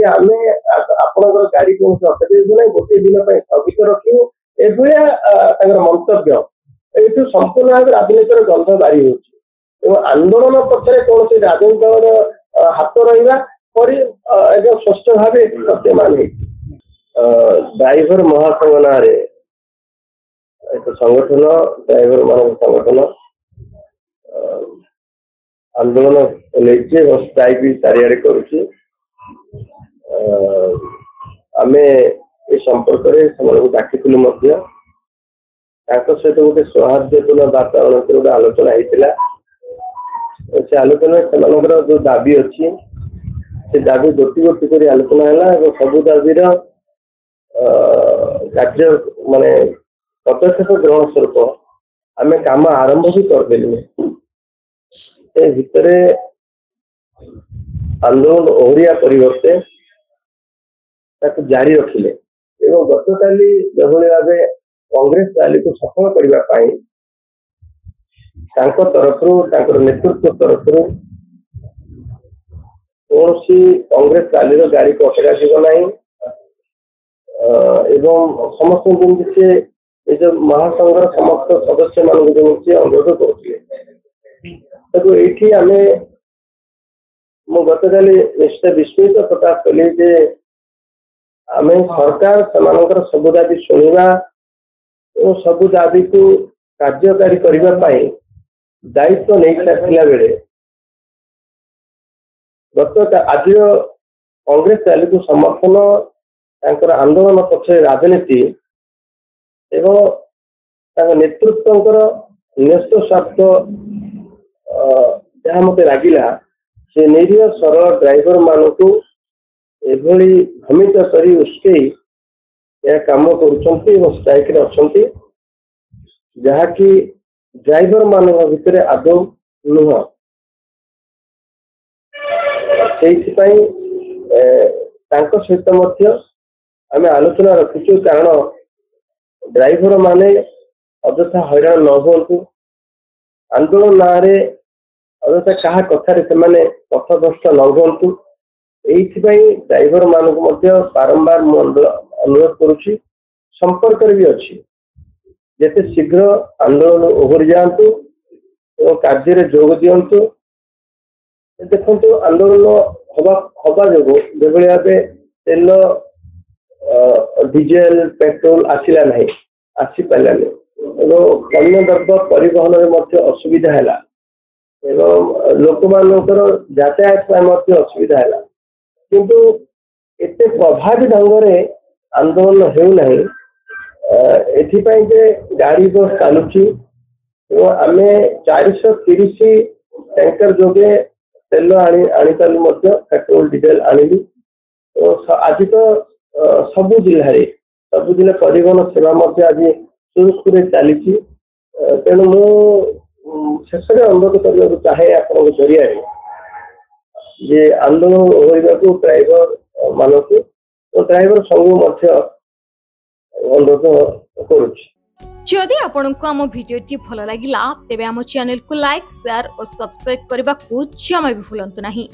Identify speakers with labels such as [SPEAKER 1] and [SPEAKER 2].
[SPEAKER 1] कि आमे आपनकर गाड़ी को अटकेबू ना गोटे दिन स्थगित रखू एभलिया मंतव्य ये संपूर्ण भाव राजनीतिर गंध बारी हो आंदोलन पक्षरे कौन से राजनीति दल हाथ रहा एकदम स्पष्ट भाव सत्यमान ड्राइवर महासंघ ना एक संगठन ड्राइवर मान संगठन आंदोलन लेके स्ट्राइक भी चारिड़े करुचे आमे ए संपर्क में डाकी सहित गोटे सौहार्दपूर्ण वातावरण गोटे आलोचना होता से आलोचना से जो दाबी अच्छी से दाबी गोटी गोटी कर आलोचना है सबू दाबी कार्य माने पदक्षेप ग्रहण स्वरूप आम काम आरंभ भी करदेलु भितर आंदोलन ओहरिया परिवर्ते जारी रखिले एवं गत काली जभली भाव कांग्रेस रैली को सफल करने तरफ नेतृत्व तरफ कौन सी कांग्रेस रैली गाड़ी को अटका एवं समस्त जमी से जो महासंघर समस्त सदस्य मान जमी अनुरोध करुले ये आम मु गत काली निश्चित विस्मित प्रकाश कली जे आम सरकार से सबु दाबी शुणा और सबु दाबी को कार्यकारी करने दायित्व नहीं सारा बेले गत आज कांग्रेस रैली को समर्थन आंदोलन पक्ष राजनीति एवं नेतृत्व न्यस्त स्वार्थ जहाँ मत लगिला से निरीह सरल ड्राइवर मान को एभली भ्रमित कर उस्के काम कर स्ट्राइक अच्छा जहाँकि ड्राइवर मान भितर आदौ नुह से सहित आम आलोचना रखीचु कारण ड्राइवर माने अଯଥା हैरान न हूँ आंदोलन ना अଯଥା क्या कथार से पथभ्रष्ट न हूँ यही ड्राइवर मान बारंबार अनुरोध करुच्ची संपर्क भी अच्छी जिते शीघ्र आंदोलन ओहरी जातु और कार्य जोग दिंतु देखो आंदोलन हवा जो भाव तेल डीजेल पेट्रोल आसला ना आसी पारानी अन्य द्रव्य परिवहन में असुविधा है लोक मानकर यातायात असुविधा है किंतु एते प्रभावी ढंग से आंदोलन होना एथिपाई गाड़ी बस चलुची आम 430 टैंकर जोगे तेल आनीलु पेट्रोल डीजेल आनिलु आज तो सबु जिले परिवहन सेवा आज सुरुखुर चली तेणु शेष अनुरोध करने चाहे आप जरिया जे आंदोलन ओहरिया ड्राइवर मान को ड्राइवर संघ अनुरोध करुच्ची
[SPEAKER 2] जदि आपंक आम भिडी भल लगा तेब आम चैनल को लाइक शेयर और सब्सक्राइब करने को जमा भी भूलु नहीं।